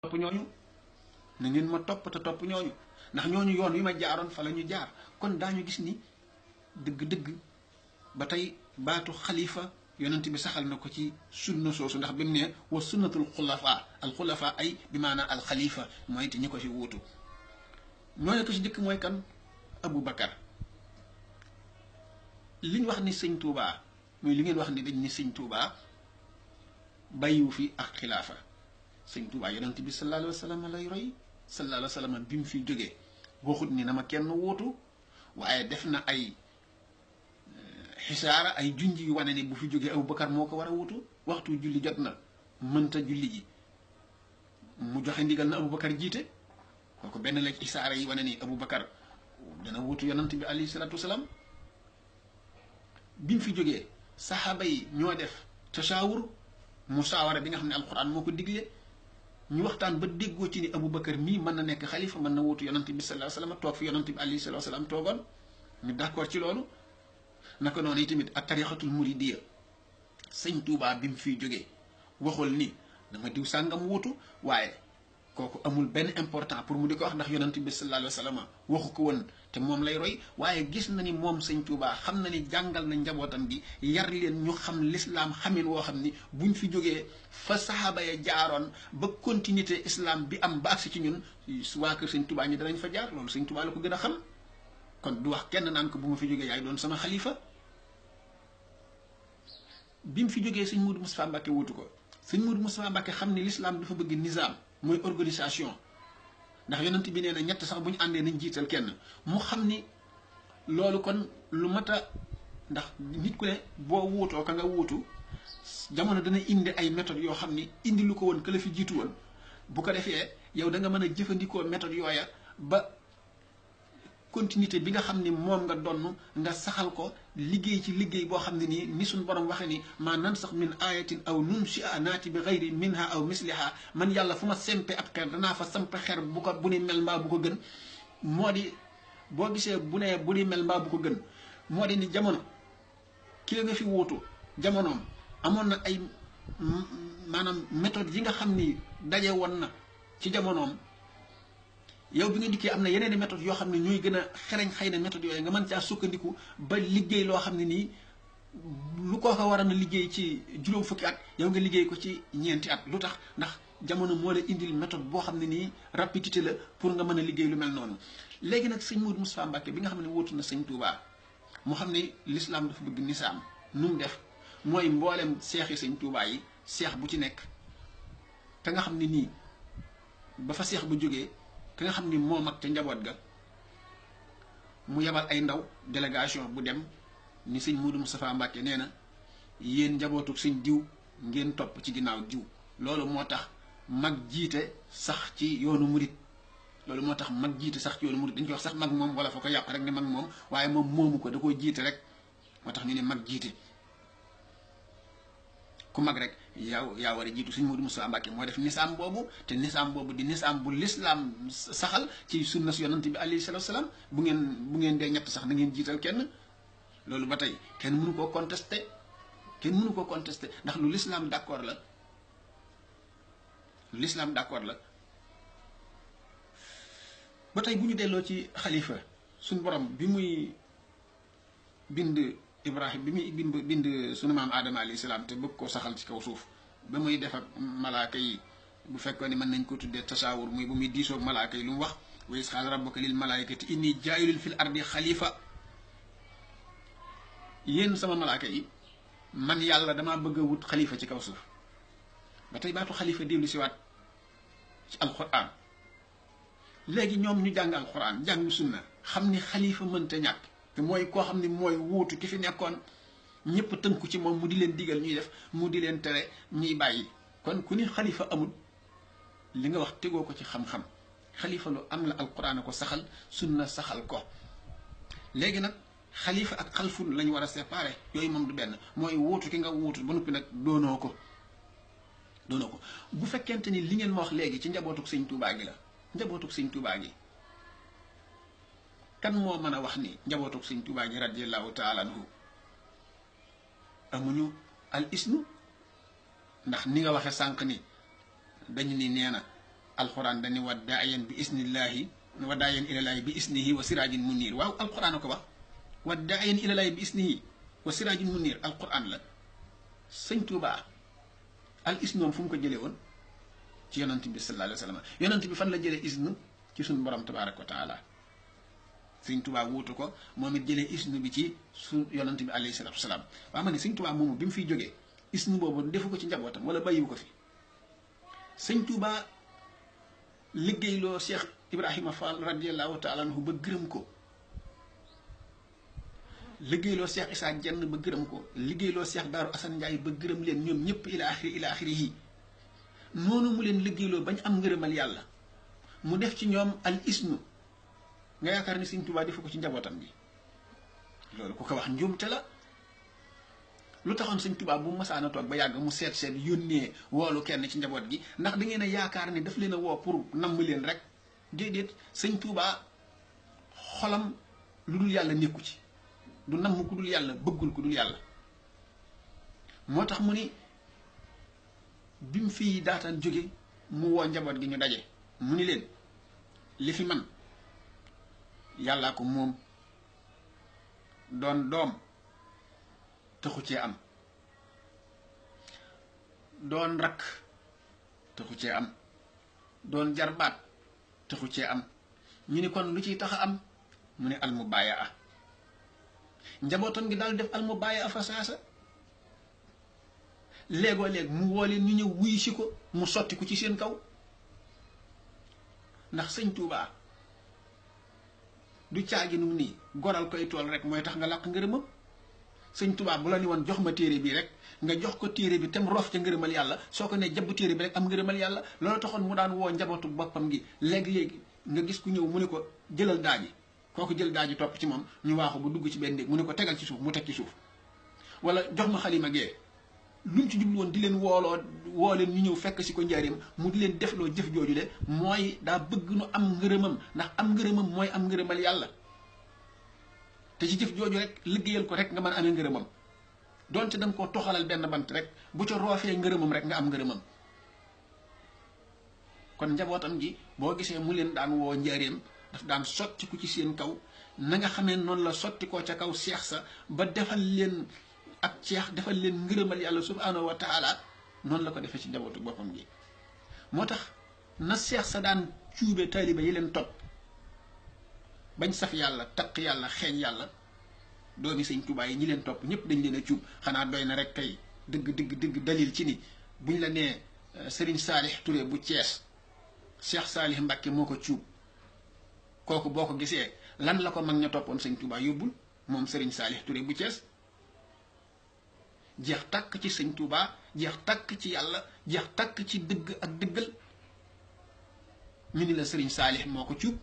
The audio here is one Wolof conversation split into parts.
topp ñooñu na ngeen ma topp te topp ñooñu ndax ñooñu yoon wi ma jaaroon fa la ñu jaar kon daañu gis ni dëgg-dëgg ba tey baatu xalifa yonent bi saxal na ko ci sunna soosu ndax bi mu ne wa sunnatul xulafa al xulafa ay bi maanaam al xalifa mooy te ñi ko fi wuutu ñooñu ko ci jëkk mooy kan Abu Bakar li ñu wax ni sëñ Touba muy li ngeen wax ni dañ ni sëñ Touba bàyyiwu fi ak xilaafa sëñ Touba yonent bi sallallahu alayhi wa sallam lay roy sallallahu alayhi wa sallam bi mu fi jógee waxut ni na ma kenn wuutu waaye def na ay xisaara ay junj yu wane ni bu fi jógee Aboubacar moo ko war a wutu waxtu julli jot na mënta julli ji mu joxe ndigal na Aboubacar jiite kooku benn la xisaara yi wane ni Aboubacar dana wutu yonant bi alayhi salaatu wasalaam bi mu fi jógee saxaaba yi ñoo def tashaawur musaawara bi nga xam ne alquran moo ko digle ñu waxtaan ba déggoo ci ni Aboubacar mii mën na nekk xalifa mën na wutu yonant bi sallallahu alayhi wasallam toog fi yonant bi alayhi salaatu wasalaam toogoon ñu d'accord ci loolu. naka noonu tamit ak tarixatul muridiya sëñ Touba bi mu fiy jógee waxul ni dama diw sàngam wutu waaye kooku amul benn important pour mu di ko wax ndax yonent bi sallallahu alayhi wa sallam waxu ko woon te moom lay roy waaye gis na ni moom sëñ Touba xam na ni jàngal na njabootam gi yar leen ñu xam l'islam xamin woo xam ni buñ fi jógee fa saxaaba ya jaaroon ba continuité islam bi am ba agsi ci ñun waa kër sëñ Touba ñi danañ fa jaar loolu sëñ Touba la ko gën a xam kon du wax kenn naan ko bu ma fi jógee yaay doon sama xalifa bi mu fi jógee sëñ Moudou Moustapha Mbacké wutu ko sëñ Moudou Moustapha Mbacké xam ni l'islam dafa bëgg nizaam mooy organisation ndax yonent bi nee na ñett sax bu ñu àndee nañ jiital kenn mu xam ni loolu kon lu mat a ndax nit ku ne boo wuutoo ka nga wuutu jamono dana indi ay méthodes yoo xam ni indi lu ko woon ka la fi jiitu woon bu ko defee yow da nga mën a jëfandikoo méthode yooya ba continuité bi nga xam ni moom nga donn nga saxal ko liggéey ci liggéey boo xam ne nii ni suñ borom waxe ni maa nan sax min ayatin aw nunsi'a naati bi gayri minha aw misliha man yàlla fu ma sempe ab xeer danaa fa sampe xeer bu ni mel mbaa bu ko gën moo di boo gisee bu ne bu ni mel mbaa bu ko gën moo di ni jamono ki nga fi wuutu jamonoom amoon na ay maanaam méthode yi nga xam ni daje woon na ci jamonoom yow bi nga dikkee am na yeneen i méthode yoo xam ne ñooy gën a xereñ xëy na méthode yooyu nga mën caa sukkandiku ba liggéey loo xam ne nii lu ko war a na liggéey ci juróom fukki at yow nga liggéey ko ci ñeenti at lu tax ndax jamono moo la indil méthode boo xam ne nii rapidité la pour nga mën a liggéey lu mel noonu. léegi nag sëñ Moudou Moustapha Mbacké bi nga xam ne wóotu na sëñ Touba moo xam ne l'islam dafa bëgg nisaam nu mu def mooy mboolem seex yi sëñ Touba yi seex bu ci nekk te nga xam ne nii ba fa seex bu jógee. ki nga xam ni moo mag ca njaboot ga mu yebal ay ndaw délégation bu dem ni sëñ Moudou Moustapha Mbacké nee na yéen njabootuk sëñ diw ngeen topp ci ginnaaw diw loolu moo tax mag jiite sax ci yoonu murit loolu moo tax mag jiite sax ci yoonu murit dañ koy wax sax mag moom wala fa ko yàq rek ne mag moom waaye moom moomu ko da koy jiite rek moo tax ñu ne mag jiite ku mag rek yaa war a jiitu sëñ Moudou Moustapha Mbacké moo def nisaam boobu te nisaam boobu di nisaam bu lislaam saxal ci sunna si yonant bi alayhi salaatu salaam bu ngeen dee ñett sax na ngeen jiital kenn loolu ba tey kenn mënu koo contesté ndax lu lislaam d'accord la ba tey bu ñu delloo ci xalifa suñ borom bi muy bind Ibrahim bi muy bind sunu maam Adama alayhi salaam te bëgg koo saxal ci kaw suuf ba muy def ak malaaka yi bu fekkoon ni mën nañ ko tuddee tasawur muy bu muy diisoog malaaka yi lu mu wax wa iz qaala rabbuka lil malaa'ikati inni jaa'ilun fil ardi xalifa yéen sama malaaka yi man yàlla damaa bëgg a wut xalifa ci kaw suuf ba tey baatu xalifa dellu si waat ci alquran léegi ñoom ñu jàng alquran jàng sunna xam ni xalifa mënta ñàkk te mooy koo xam ne mooy wuutu ki fi nekkoon ñëpp tënku ci moom mu di leen digal ñuy def mu di leen tere ñuy bàyyi kon ku ni xalifa amul li nga wax tegoo ko ci xam-xam xalifa lu am la alquran ko saxal sunna saxal ko léegi nag xalifa ak xalfun lañu war a séparer yooyu moom du benn mooy wuutu ki nga wuutu ba noppi nag doonoo ko bu fekkente ni li ngeen ma wax léegi ci njabootuk sëñ Touba gi la njabootuk sëñ Touba gi kan moo mën a wax ni njabootuk sëñ Touba gi radiyallahu taala anhu amuñu al isnu ndax ni nga waxe sànq ni dañu ni nee na alquran dañu wa daayan bi isnillahi wa daayan ilallaahi bi isnihi wa siraajin munir waaw alquran ko wax wa daayan ilallaahi bi isnihi wa siraajin munir alquran la sëñ Tuubaa al isnoom fu mu ko jëlee woon ci yonent bi sallallahu alayhi wa sallam yonent bi fan la jëlee isnu ci suñu borom tabaaraka wa taala sëñ Tuubaa wuutu ko moom it jëlee isnu bi ci su yonent bi alayhi salaatu wa salaam waaw ma ne sëñ Tuubaa moomu bi mu fiy jógee isnu boobu defu ko ci njabootam wala bàyyiwu ko fi sëñ Tuubaa liggéeyloo Cheikh Ibrahima Fall radiyallahu taala anhu ba gërëm ko liggéeyloo Cheikh Issa Dieng ba gërëm ko liggéeyloo Cheikh Daaru Assane Ndiaye ba gërëm leen ñoom ñëpp ila axiri yi noonu mu leen liggéeyloo bañ am ngërëmal yàlla mu def ci ñoom al isnu nga yaakaar ni sëñ Tuubaa defu ko ci njabootam bi loolu ku ko wax njuumte la lu taxoon sëñ Tuubaa bu masaana toog ba yàgg mu seet yónnee woolu kenn ci njaboot gi ndax da ngeen a yaakaar ni daf leen a woo pour namm leen rek déedéet sëñ Tuubaa xolam lu dul yàlla nekku ci du namm ku dul yàlla bëggul ku dul yàlla moo tax mu ni bi mu fii daataan jóge mu woo njaboot gi ñu daje mu ni leen li fi man yàllaa ko moom doon doom taxu cee am doon rakk taxu cee am doon jarbaat taxu cee am ñu ni kon lu ciy tax a am mu ne almubaaya njabootam gi daal def almubaaya fa saasa léegoo léeg mu woo leen ñu ñëw wuy si ko mu sotti ko ci seen kaw ndax sëñ Tuubaa du caaginu nii goral koy tool rek mooy tax nga làq ngërëmam sëñ Tuubaa bu la ni woon jox ma téere bi rek nga jox ko téere bi tem roof ca ngërëmal yàlla soo ko ne jabb téere bi rek am ngërëmal yàlla loolu taxoon mu daan woo njabootu boppam gi léegi-léegi nga gis ku ñëw mu ne ko jëlal daaji kooku jël daaji topp ci moom ñu waaxu bu dugg ci benn néeg mu ne ko tegal ci suuf mu teg ci suuf wala jox ma xalima gee lu mu ci jublu woon di leen woo leen ñu ñëw fekk si ko njaareem mu di leen defloo jëf jooju de mooy daa bëgg nu am ngërëmam ndax am ngërëmam mooy am ngërëmal yàlla te ci jëf jooju rek liggéeyal ko rek nga mën a amee ngërëmam donte da nga koo toxalal benn bant rek bu ca roofee ngërëmam rek nga am ngërëmam kon njabootam ji boo gisee mu leen daan woo njaareem daf daan sotti ko ci seen kaw na nga xamee noonu la sotti koo ca kaw seex sa ba defal leen ak ceex defal leen ngërëmal yàlla subhaanahu wa taala noonu la ko defee ci njabootu boppam gi moo tax na seex sa daan cuube taaliba yi leen topp bañ saf yàlla taq yàlla xeeñ yàlla doomi sëñ Tuubaa yi ñi leen topp ñëpp dañ leen a cuub xanaa doy na rek kay dëgg dalil ci ni buñ la nee Serigne Saalix Touré bu Cees Cheikh Saalix Mbàkke moo ko cuub kooku boo ko gisee lan la ko mag ña toppoon sëñ Tuubaa yóbbul moom Serigne Saalix Touré bu Cees jeex tàkk ci sëñ Tuubaa jeex tàkk ci yàlla jeex tàkk ci dëgg ak dëggal ñu ni la Serigne Saalix moo ko cuub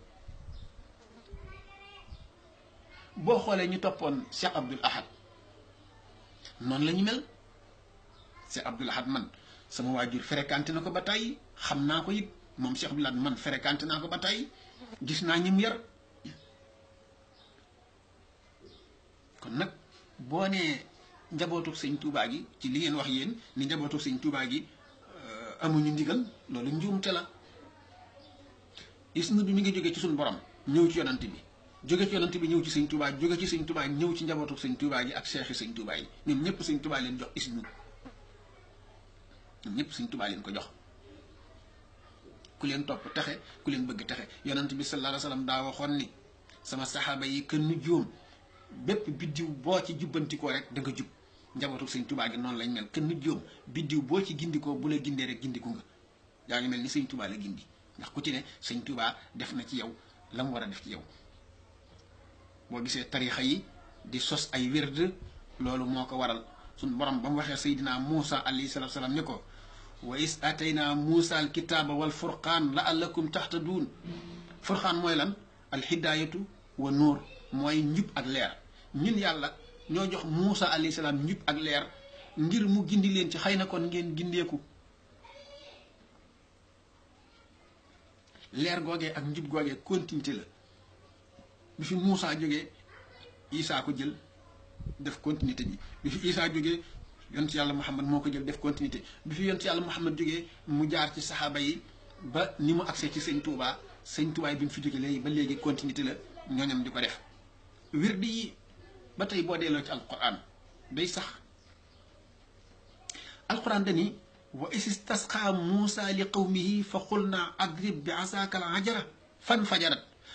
boo xoolee ñu toppoon Cheikh Abdoul Ahad noonu la ñu mel Cheikh Abdoul Ahad man sama waajur fréquenté na ko ba tey xam naa ko it moom Cheikh Abdoul Ahad man fréquenté naa ko ba tey gis naa ñim yar kon nag boo nee njabootu sëñ Tuubaa gi ci li ngeen wax yéen ni njabootu sëñ Tuubaa gi amuñu ndigal loolu njuumte la isnu bi mi ngi jógee ci suñu borom ñëw ci yonant bi jóge ci yonant bi ñëw ci sëñ Tuubaa jóge ci sëñ Tuubaa ñëw ci njabootu sëñ Tuubaa gi ak seexi sëñ Tuubaa yi ñoom ñëpp sëñ Tuubaa leen jox isnu ñoom ñëpp sëñ Tuubaa leen ko jox ku leen topp texe ku leen bëgg texe yonant bi sallallahu alayhi wa sallam daa waxoon ni sama saxaaba yi kën nu jóom bépp biddiw boo ci jubbantikoo rek da nga jub njabootu sëñ Tuubaa gi noonu lañ mel kën nu jóom biddiw boo ci gindikoo bu la gindee rek gindiku nga yaa ngi mel ni sëñ Tuubaa la gindi ndax ku ci ne sëñ Tuubaa def na ci yow la mu war a def ci yow boo gisee tarixa yi di sos ay wird loolu moo ko waral suñ borom ba mu waxee Seydina Muusa alayhi salaatu salaam ne ko wa is atayna Muusa al kitaaba wal furqaan la'allakum tahtaduun furqaan mooy lan al hidaayatu wa nuur mooy njub ak leer ñun yàlla ñoo jox Muusa alayhi salaam njub ak leer ngir mu gindi leen ci xëy na kon ngeen gindeeku leer googee ak njub googee continuité la bi fi Muusa jógee Isaa ko jël def continuité bi fi Isaa jógee yonent yàlla Muhammad moo ko jël def continuité bi fi yonent yàlla Muhammad jógee mu jaar ci saxaaba yi ba ni mu accès ci sëñ Touba sëñ Touba bi mu fi jóge léegi ba léegi continuité la ñooñam di ko def wirdi yi ba tey boo delloo ci alquran day sax alquran dani wa istasqa Muusa li qawmihi fa qulna adrib bi asaaka al ajara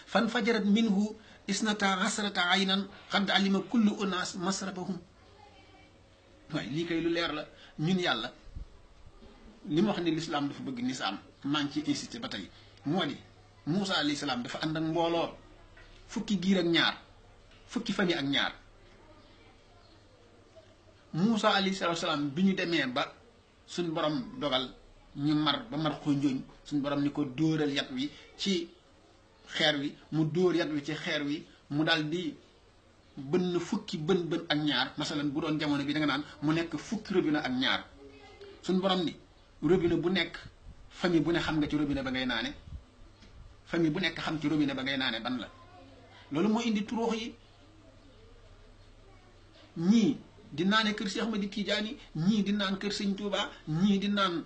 fanfajarat minhu isnata asrata aynan qad alima kullu unaas masrabahum waaye lii kay lu leer la ñun yàlla li ma wax ni lislaam dafa bëgg nisaam maa ngi ciy insisté ba tey moo di Muusa alayhi salaam dafa ànd ak mbooloo fukki giir ak ñaar fukki famille ak ñaar Muusa alayhi salaam bi ñu demee ba suñ borom dogal ñu mar ba mar xonjooñ suñ borom ni ko dóoral yat wi ci xeer wi mu dóor yat wi ci xeer wi mu daal di bënn fukki bën ak ñaar masalan bu doon jamono bi da nga naan mu nekk fukki robinet ak ñaar suñ borom ni robinet bu nekk famille bu ne xam nga ci robinet ba ngay naane famille bu nekk xam ci robinet ba ngay naane ban la loolu moo indi turuux yi ñii di naane kër Cheikh Ahmadi Tijaani ñii di naan kër Sëñ Tuuba ñii di naan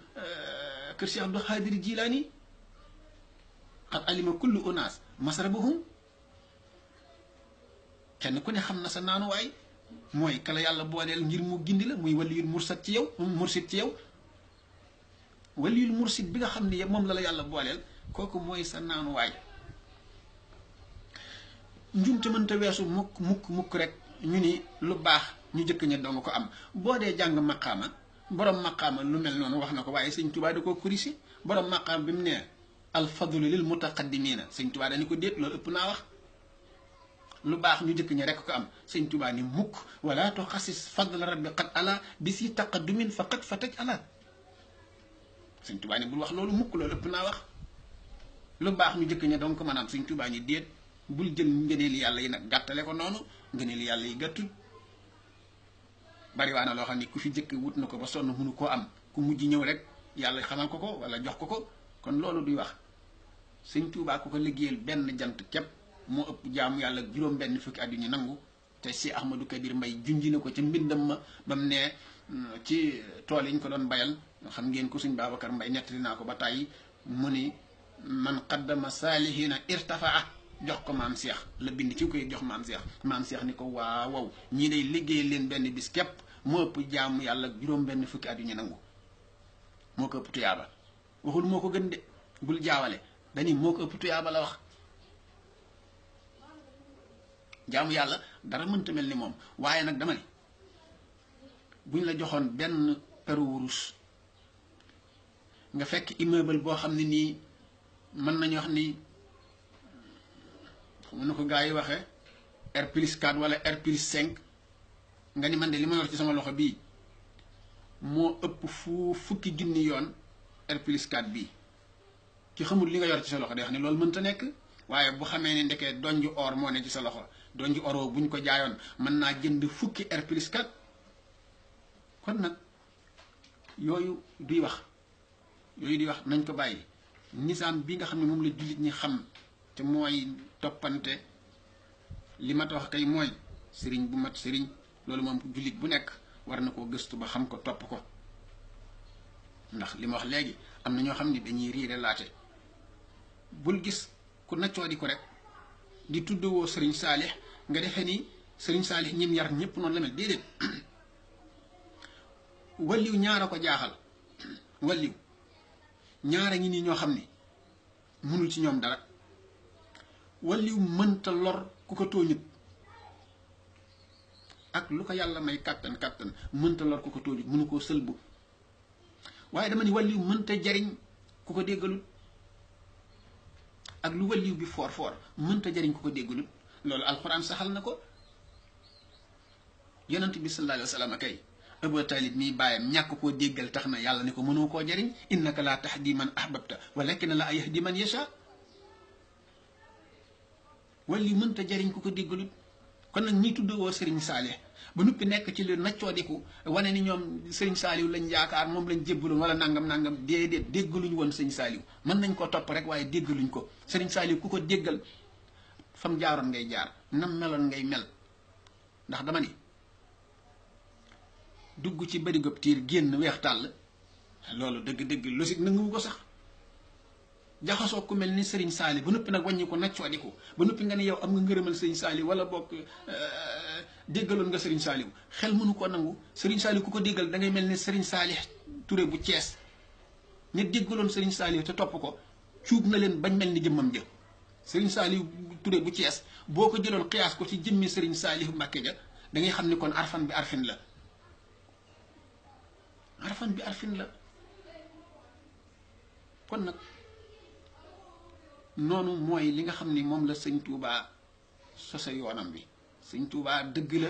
kër Cheikh Abdou Xaadir Jilaani xat alima kullu unaas masrabahum kenn ku ne xam na sa naanuwaay mooy kala yàlla booleel ngir mu gindi la muy waliyul mursid ci yow waliyul mursid bi nga xam ne moom la yàlla booleel kooku mooy sa naanuwaay njumte mënta weesu mukk rek ñu ni lu baax ñu jëkk ña doo nga ko am boo dee jàng maqaama borom maqaama lu mel noonu wax na ko waaye sëñ Tuubaa da koo kurisi borom maqaama bi mu nee alfadlu lil mutaqaddimina sëñ Tuubaa dañu ko déet loolu ëpp naa wax lu baax ñu jëkk ña rek ko am sëñ Tuubaa ni mukk wala tuxasis fadla rabbi qad ala bi si taqaddumin faqad fataj ala sëñ Tuubaa ni bul wax loolu mukk loolu ëpp naa wax lu baax ñu jëkk ña dong ko maanaam sëñ Tuubaa ni déet bul jël ngëneeli yàlla yi nag gàttale ko noonu ngëneeli yàlla yi gàttul bari waa na loo xam ni ku fi jëkk wut na ko ba sonn mënu koo am ku mujj ñëw rek yàlla xamal ko ko wala jox ko kon loolu duy wax sëñ Tuubaa ku ko liggéeyal benn jant képp moo ëpp jaamu yàlla juróom benn fukki at yu ñu nangu te si Ahmadou Kabir Mbay junji na ko ca mbindam ma ba mu ne ci tool yi ñu ko doon bayal xam ngeen ko sëñ Babacar Mbay nettali naa ko ba tàyyi mu ni man qaddama saalihina irtafaa jox ko maam Cheikh la bind ci koy jox maam Cheikh ni ko waaw ñii day liggéey leen benn bis képp moo ëpp jaamu yàlla juróom benn fukki at yu ñu nangu moo ko ëpp tuyaaba waxul moo ko gën de bul jaawale dañi moo ko ëpp tuyaaba la wax jaamu yàlla dara mënta mel ni moom waaye nag dama ne buñ la joxoon benn peru wurus nga fekk immeuble boo xam ne nii mën nañu wax ni xam na ko gaa yi waxee R+4 wala R+5 nga ni man de li ma yor ci sama loxo bii moo ëpp fukki junni yoon R+4 bii ki xamul li nga yor ci sa loxo day wax ne loolu mënta nekk waaye bu xamee ne ndekee donju or moo ne ci sa loxo donju or bu ñu ko jaayoon mën naa jënd fukki R+4 kon nag yooyu di wax nañ ko bàyyi nisaam bi nga xam ne moom la jullit ñi xam te mooy toppante li ma wax kay mooy sëriñ bu mat sëriñ loolu moom jullit bu nekk war na koo gëstu ba xam ko topp ko ndax li ma wax léegi am na ñoo xam ne dañuy riire laate bul gis ku naccoo di ko rek di tuddewoo sëriñ Saalix nga defee ni sëriñ Saalix ñim yar ñëpp noonu la mel déedéet walliw ñaara ko jaaxal walliw ñaara ngi nii ñoo xam ne mënul ci ñoom dara walliw mënta lor ku ko tooñut ak lu ko yàlla may kàttan mënta lor ku ko tooñut mënu koo sëlbu waaye dama ni walliw mënta jariñ ku ko déggalut ak lu walliw bi foor mënta jariñ ku ko déggalut loolu alxuraan saxal na ko yonent bi sallallahu alayhi wa sallam kay Abu Talib mii bàyyam ñàkk koo déggal tax na yàlla ne ko mënoo koo jariñ innaka laa tahdi man ahbabta walakin la yahdi man yasha walliw mënta jariñ ku ko déggalut kon nag ñi tuddoo Sëriñ Saalix ba noppi nekk ci lu naccoodiku wane ni ñoom Sëriñ Saaliw lañ yaakaar moom lañ jébbaloon wala nangam déedéet déggaluñ woon Sëriñ Saaliw mën nañ ko topp rek waaye déggaluñ ko Sëriñ Saaliw ku ko déggal fam jaaroon ngay jaar nam meloon ngay mel ndax dama ni dugg ci bari gob tiir génn weex tàll loolu dëgg-dëgg logique nanguwu ko sax jaxasoo ku mel ni Serigne Sali ba noppi nag wàññi ko naccoodiku ba noppi nga ne yow am nga ngërëmal Serigne Sali wala bokk déggaloon nga Serigne Saliou xel mënu ko nangu. Serigne Saliou ku ko déggal da ngay mel ni Serigne Sali Touré bu Thiès ña déggaloon Serigne Saliou te topp ko cuub na leen bañ mel ni jëmmam ja. Serigne Saliou Touré bu Thiès boo ko jëloon xiyaas ko ci jëmmi Serigne Saliou Mbacké ja da ngay xam ni kon arfan bi arfin la arfan bi arfin la. kon nag noonu mooy li nga xam ni moom la sëñ Touba sose yoonam bi. sëñ Touba dëgg la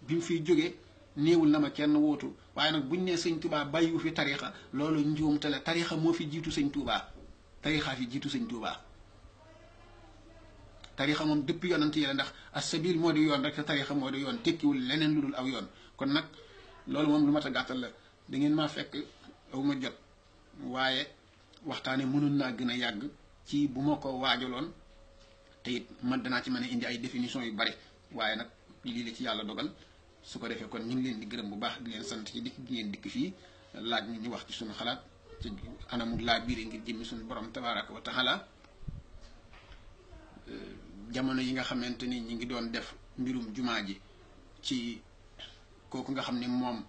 bi mu fiy jóge néewul na ma kenn wóotu waaye nag buñ nee sëñ Touba bàyyiwu fi tarixa loolu njuumte la. tarixa moo fi jiitu sëñ Touba tarixa fi jiitu sëñ Touba. tarixa moom depuis yonant yi la ndax as-sabil moo di yoon rek te tarixa moo di yoon tekkiwul leneen lu dul aw yoon. kon nag loolu moom lu mat a gàttal la da ngeen maa fekk aw ma jot waaye waxtaane mënoon naa gën a yàgg ci bu ma ko waajaloon te it man danaa ci mën a indi ay définition yu bari waaye nag lii la ci yàlla dogal. su ko defee kon ñu ngi leen di gërëm bu baax di leen sant ci dikk gi ngeen dikk fii laaj ñu wax ci suñu xalaat ci anamu laa biire ngir jëmmi suñu borom tabaaraka wa taala. jamono yi nga xamante ni ñi ngi doon def mbirum jumaa ji ci kooku nga xam ne moom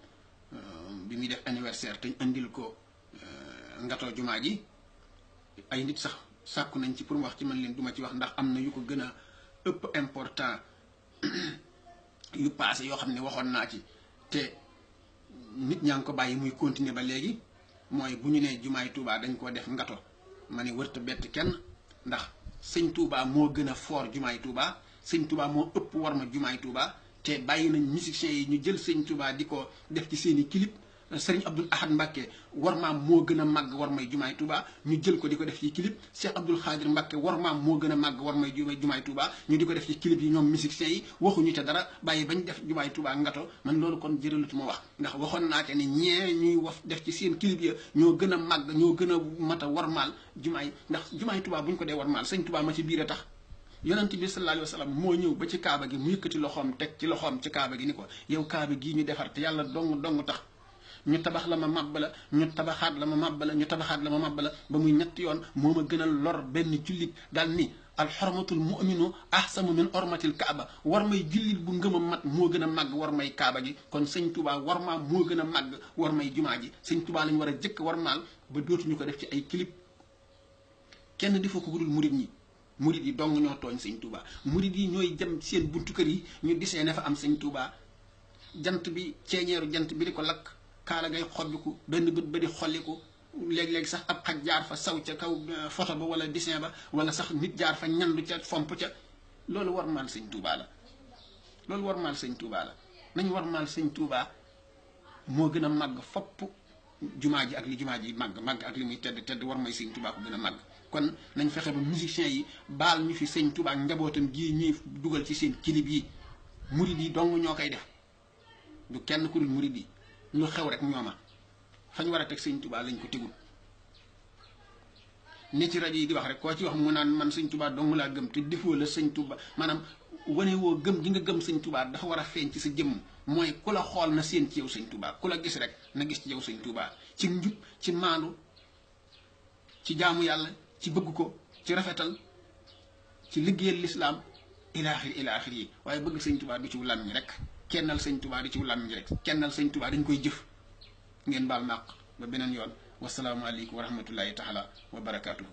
bi muy def anniversaire te ñu indil ko ngatoo jumaa ji ay nit sax sàkku nañ ci pour mu wax ci man leen duma ci wax ndax am na yu ko gën a ëpp important yu passé yoo xam ne waxoon naa ci te nit ñaa ngi ko bàyyi muy continuer ba léegi. mooy bu ñu nee jumaay Touba dañ koo def ngato ma ne wërta bett kenn ndax sëñ Touba moo gën a foor jumaay Touba sëñ Touba moo ëpp war ma jumaay Touba te bàyyi nañ musiciens yi ñu jël sëñ Touba di ko def ci seeni clip. Serigne Abdoul Ahad Mbacké war maam moo gën a màgg war may jumaay Touba ñu jël ko di ko def ci clip. Cheikh Abdoul Khadir Mbacké war maam moo gën a màgg war may jumaay Touba ñu di ko def ci clip yi ñoom musiciens yi waxuñu ca dara bàyyi bañ def jumaay Touba ngato man loolu kon jërëlutu ma wax ndax waxoon naa te ni ñee ñuy wax def ci seen clip ya ñoo gën a màgg ñoo gën a mat a warmaal jumaay ndax jumaay Touba bu ñu ko dee warmaal sëñ Touba ma ci biir a tax. yonent bi sallallahu alayhi wa sallam moo ñëw ba ci kaaba gi mu yëkkati loxoom teg ci loxoom ci kaaba gi ni ko yow kaaba gii ñu defar te yàlla dong tax ñu tabax la ma màbb la ñu tabaxaat la ma màbb la ñu tabaxaat la ma màbb la ba muy ñetti yoon moo ma gën a lor benn jullit daal ni alxormatul mu'minu ahsanu min ormatil kaaba war may jullit bu ngëmam mat moo gën a màgg war may kaaba gi kon sëñ Touba war maa moo gën a màgg war may jumaa ji sëñ Touba lañu war a jëkk war maal ba dootuñu ko def ci ay clip kenn defoo ko gudul murit ñi murit yi dong ñoo tooñ sëñ Touba murit yi ñooy dem seen buntu kër yi ñu disee ne fa am sëñ Touba jant bi ceeñeeru jant bi di ko lakk kaala ngay xobbiku benn bët ba di xolliku léeg-léeg sax ab xaj jaar fa saw ca kaw photo ba wala dessin ba wala sax nit jaar fa ñandu ca fomp ca loolu war maal sëñ Touba la loolu war maal sëñ Touba la nañ war maal sëñ Touba moo gën a màgg fopp jumaa ji ak li jumaa ji màgg ak li muy tedd war may sëñ Touba ko gën a màgg kon nañ fexe ba musiciens yi baal ñu fi sëñ Touba ak njabootam gii ñuy dugal ci seen clip yi murid yi dong ñoo koy def du kenn ku dul murid yi lu xew rek ñooma fañ war a teg sëñ Touba lañ ko tegul ne ci rajo yi di wax rek koo ci wax mu naan man sëñ Touba dong laa gëm te defoo la sëñ Touba maanaam wane woo gëm gi nga gëm sëñ Touba dafa war a feeñ ci sa jëmm mooy ku la xool na seen ci yow sëñ Touba ku la gis rek na gis ci yow sëñ Touba ci njub ci maandu ci jaamu yàlla ci bëgg ko ci rafetal ci liggéeyal lislaam ilaaxir yi waaye bëgg sëñ Touba du ci làmmiñ rek kennal sëñ Touba di ci làmmiñ rek kennal sëñ Touba dañ koy jëf ngeen baal màq ba beneen yoon wasalaamualeykum wa rahmatullahi taala wa barakaatuhu